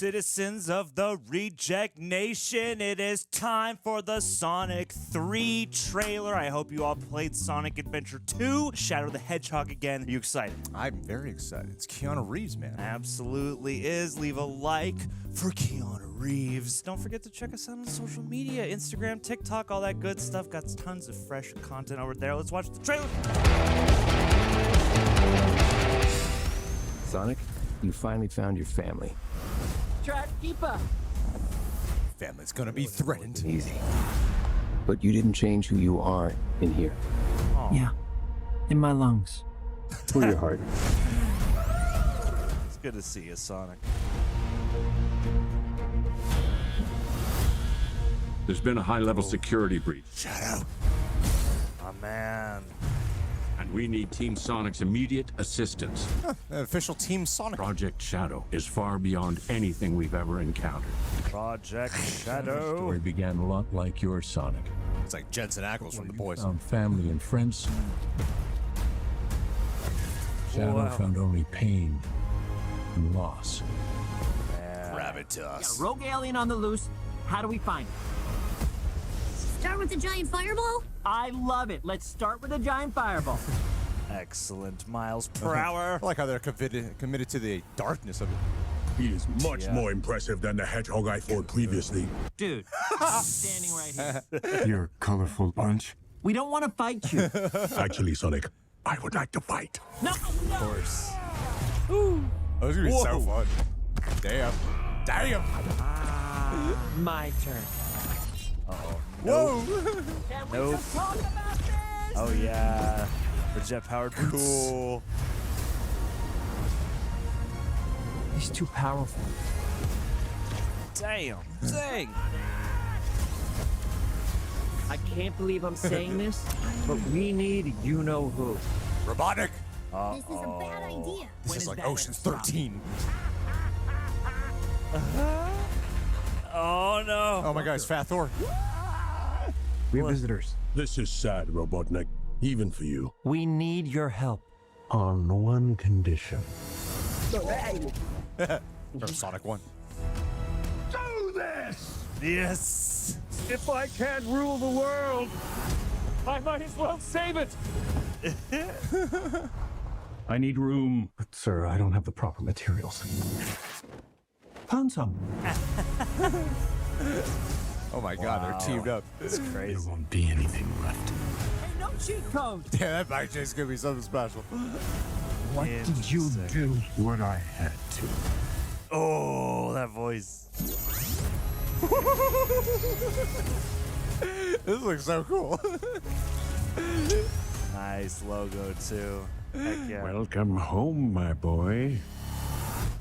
Citizens of the Reject Nation, it is time for the Sonic 3 trailer. I hope you all played Sonic Adventure 2, Shadow the Hedgehog again. Are you excited? I'm very excited. It's Keanu Reeves, man. Absolutely is. Leave a like for Keanu Reeves. Don't forget to check us out on social media, Instagram, TikTok, all that good stuff. Got tons of fresh content over there. Let's watch the trailer. Sonic, you finally found your family. Keeper. Family's gonna be threatened. Easy. But you didn't change who you are in here. Yeah, in my lungs. Or your heart. It's good to see you, Sonic. There's been a high-level security breach. Shadow. Oh, man. And we need Team Sonic's immediate assistance. Official Team Sonic. Project Shadow is far beyond anything we've ever encountered. Project The Shadow. story began a lot like your Sonic. It's like Jensen Ackles from The Boys. Found family and friends. Shadow Wow. found only pain and loss. Gravitas. Rogue alien on the loose. How do we find it? Start with the giant fireball? I love it. Let's start with a giant fireball. Excellent. Miles per hour. I like how they're committed to the darkness of it. He is much more impressive than the Hedgehog I fought previously. Dude, standing right here. You're a colorful bunch. We don't want to fight you. Actually, Sonic, I would like to fight. No, Of course. Oh, this is gonna be so fun. Damn. Damn. my turn. Whoa. Can we Nope. just talk about this? Oh, yeah. The jet-powered boots. Cool. He's too powerful. Damn. Dang. I can't believe I'm saying this, but we need you-know-who. Robotnik. This is a bad idea. This is like Ocean's 13. Oh, no. Oh my God, it's Fat Thor. We have visitors. This is sad, Robotnik, even for you. We need your help. On one condition. Or Sonic 1. Do this! Yes. If I can't rule the world, I might as well save it. I need room. But, sir, I don't have the proper materials. Found some. Oh my God, they're teamed up. It's crazy. There won't be anything left. Hey, no cheat code. Yeah, that bike chase is gonna be something special. What did you do? What I had to. Oh, that voice. This looks so cool. Nice logo, too. Heck yeah. Welcome home, my boy.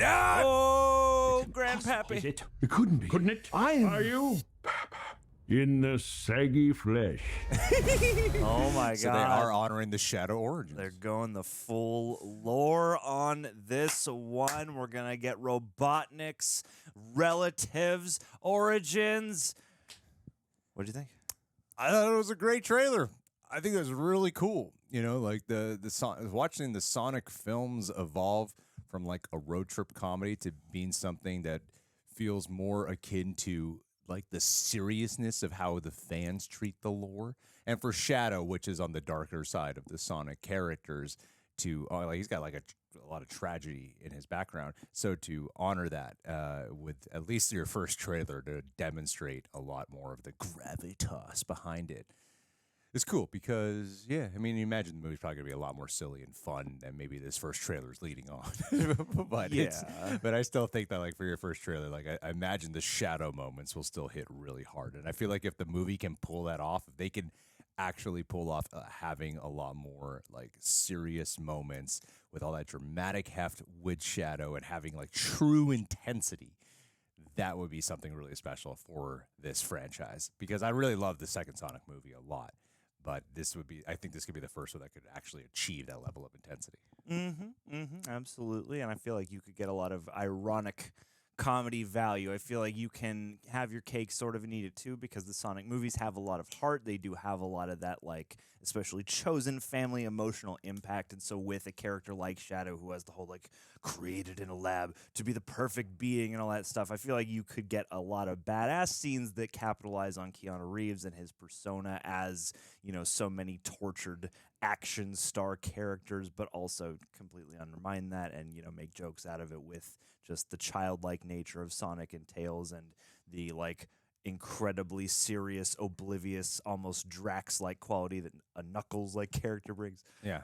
Oh, Grandpappy. It couldn't be. Couldn't it? Are you? In the saggy flesh. Oh, my God. So they are honoring the Shadow origins. They're going the full lore on this one. We're going to get Robotnik's relatives, origins. What do you think? I thought it was a great trailer. I think it was really cool. You know, like watching the Sonic films evolve from like a road trip comedy to being something that feels more akin to like the seriousness of how the fans treat the lore, and for Shadow, which is on the darker side of the Sonic characters, to like he's got like a lot of tragedy in his background. So to honor that with at least your first trailer to demonstrate a lot more of the gravitas behind it. It's cool because, yeah, I mean, you imagine the movie's probably going to be a lot more silly and fun than maybe this first trailer is leading on. But but I still think that, like, for your first trailer, like, I imagine the Shadow moments will still hit really hard. And I feel like if the movie can pull that off, if they can actually pull off having a lot more, like, serious moments with all that dramatic heft with Shadow and having, like, true intensity, that would be something really special for this franchise. Because I really love the second Sonic movie a lot. But I think this could be the first one that could actually achieve that level of intensity. Absolutely. And I feel like you could get a lot of ironic comedy value. I feel like you can have your cake sort of and eat it too, because the Sonic movies have a lot of heart. They do have a lot of that, like, especially chosen family emotional impact. And so with a character like Shadow, who has the whole, like, created in a lab to be the perfect being and all that stuff, I feel like you could get a lot of badass scenes that capitalize on Keanu Reeves and his persona as, you know, so many tortured action star characters, but also completely undermine that and, you know, make jokes out of it with just the childlike nature of Sonic and Tails and the, like, incredibly serious, oblivious, almost Drax-like quality that a Knuckles-like character brings. Yeah.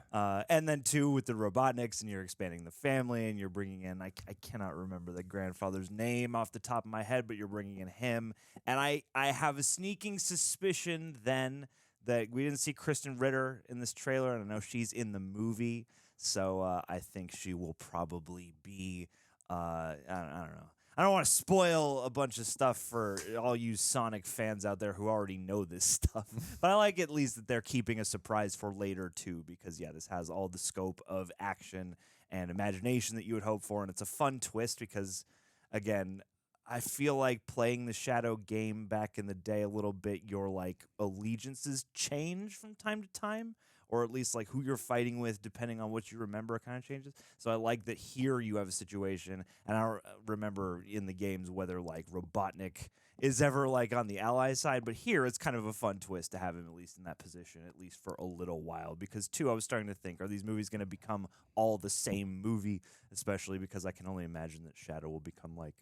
And then, too, with the Robotniks, and you're expanding the family, and you're bringing in, I cannot remember the grandfather's name off the top of my head, but you're bringing in him. And I have a sneaking suspicion then that we didn't see Kristen Ritter in this trailer, and I know she's in the movie, so I think she will probably be, I don't know. I don't want to spoil a bunch of stuff for all you Sonic fans out there who already know this stuff, but I like at least that they're keeping a surprise for later, too, because, yeah, this has all the scope of action and imagination that you would hope for, and it's a fun twist because, again, I feel like playing the Shadow game back in the day a little bit, your, like, allegiances change from time to time, or at least, like, who you're fighting with, depending on what you remember, kind of changes. So I like that here you have a situation, and I don't remember in the games whether, like, Robotnik is ever, like, on the ally side, but here it's kind of a fun twist to have him at least in that position, at least for a little while, because, too, I was starting to think, are these movies going to become all the same movie, especially because I can only imagine that Shadow will become, like,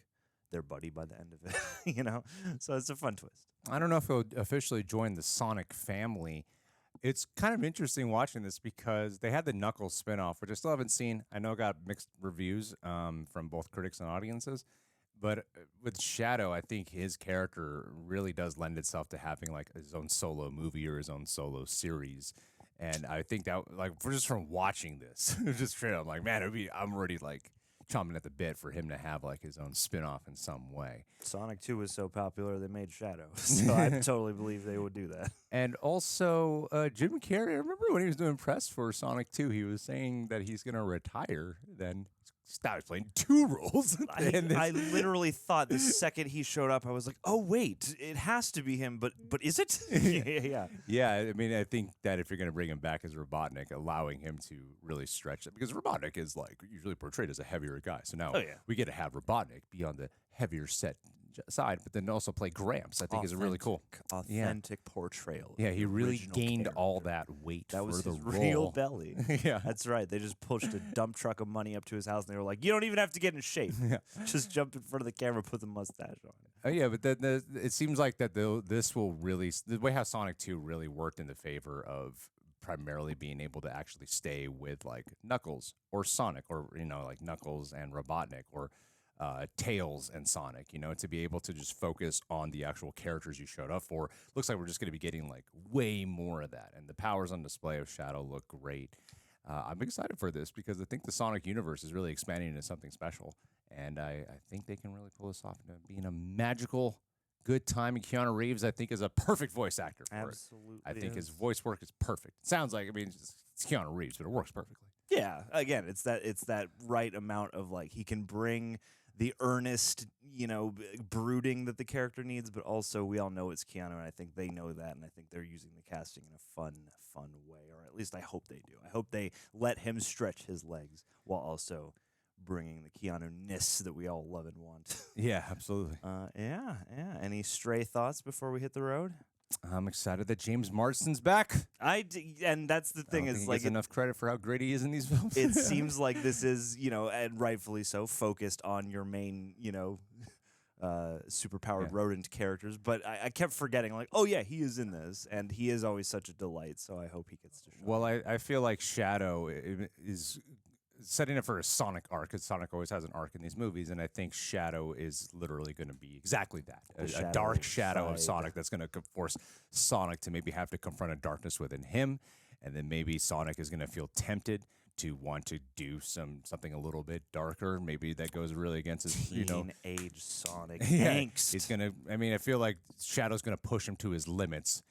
their buddy by the end of it, you know? So it's a fun twist. I don't know if he'll officially join the Sonic family. It's kind of interesting watching this because they had the Knuckles spinoff, which I still haven't seen. I know it got mixed reviews from both critics and audiences. But with Shadow, I think his character really does lend itself to having like his own solo movie or his own solo series. And I think that, like, for just from watching this, just straight up, I'm like, man, I'm already like chomping at the bit for him to have like his own spinoff in some way. Sonic 2 was so popular they made Shadow, so I totally believe they would do that. And also, Jim Carrey, I remember when he was doing press for Sonic 2, he was saying that he's going to retire. Then started playing two roles. I literally thought the second he showed up, I was like, oh, wait, it has to be him, but is it? Yeah. Yeah, I mean, I think that if you're going to bring him back as Robotnik, allowing him to really stretch it, because Robotnik is like usually portrayed as a heavier guy. So now we get to have Robotnik be on the heavier set side, but then also play Gramps. I think is really cool. Authentic portrayal. Yeah, he really gained character. all that weight That was for his the role. real belly. Yeah. That's right. They just pushed a dump truck of money up to his house, and they were like, you don't even have to get in shape. Just jump in front of the camera, put the mustache on. Oh yeah, but then it seems like that this will really, the way how Sonic 2 really worked in the favor of primarily being able to actually stay with like Knuckles or Sonic, or like Knuckles and Robotnik, or Tails and Sonic, to be able to just focus on the actual characters you showed up for. Looks like we're just going to be getting like way more of that, and the powers on display of Shadow look great. I'm excited for this because I think the Sonic universe is really expanding into something special, and I think they can really pull this off into being a magical good time. And Keanu Reeves, I think, is a perfect voice actor for Absolutely it. I think his voice work is perfect. It sounds like, it's Keanu Reeves, but it works perfectly. Yeah, again, it's that right amount of like he can bring the earnest, brooding that the character needs, but also we all know it's Keanu, and I think they know that, and I think they're using the casting in a fun way, or at least I hope they do. I hope they let him stretch his legs while also bringing the Keanu-ness that we all love and want. Yeah, absolutely. Yeah. Any stray thoughts before we hit the road? I'm excited that James Marsden's back. And that's the thing, is like enough credit for how great he is in these films. It seems like this is, and rightfully so, focused on your main, superpowered rodent characters. But I kept forgetting, like, oh yeah, he is in this, and he is always such a delight. So I hope he gets to show. Well, I feel like Shadow is setting up for a Sonic arc, because Sonic always has an arc in these movies, and I think Shadow is literally going to be exactly that. A dark shadow of Sonic that's going to force Sonic to maybe have to confront a darkness within him, and then maybe Sonic is going to feel tempted to want to do something a little bit darker. Maybe that goes really against his, teenage Sonic yeah, angst. He's going to, I feel like Shadow's going to push him to his limits.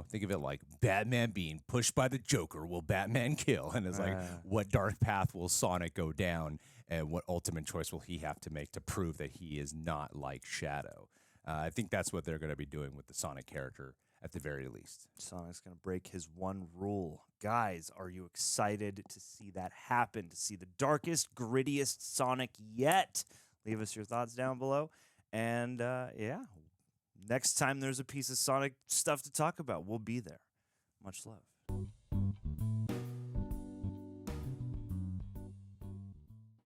Think of it like Batman being pushed by the Joker. Will Batman kill? And it's like, what dark path will Sonic go down? and what ultimate choice will he have to make to prove that he is not like Shadow. I think that's what they're going to be doing with the Sonic character at the very least. Sonic's going to break his one rule. Guys, are you excited to see that happen? To see the darkest, grittiest Sonic yet? Leave us your thoughts down below. And yeah, next time there's a piece of Sonic stuff to talk about, we'll be there. Much love.